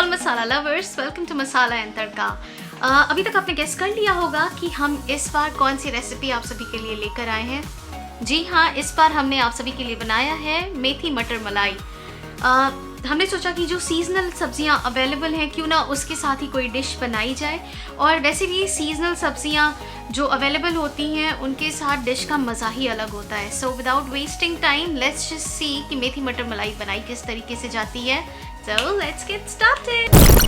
All masala lovers, welcome to masala and tadka. अभी तक आपने गेस कर लिया होगा कि हम इस बार कौन सी रेसिपी आप सभी के लिए लेकर आए हैं। जी हाँ, इस बार हमने आप सभी के लिए बनाया है मेथी मटर मलाई। हमने सोचा कि जो सीजनल सब्जियां अवेलेबल हैं क्यों ना उसके साथ ही कोई डिश बनाई जाए। और वैसे भी सीजनल सब्जियां जो अवेलेबल होती हैं उनके साथ डिश का मज़ा ही अलग होता है। So without wasting time let's just see कि मेथी मटर मलाई बनाई किस तरीके से जाती है। So let's get started.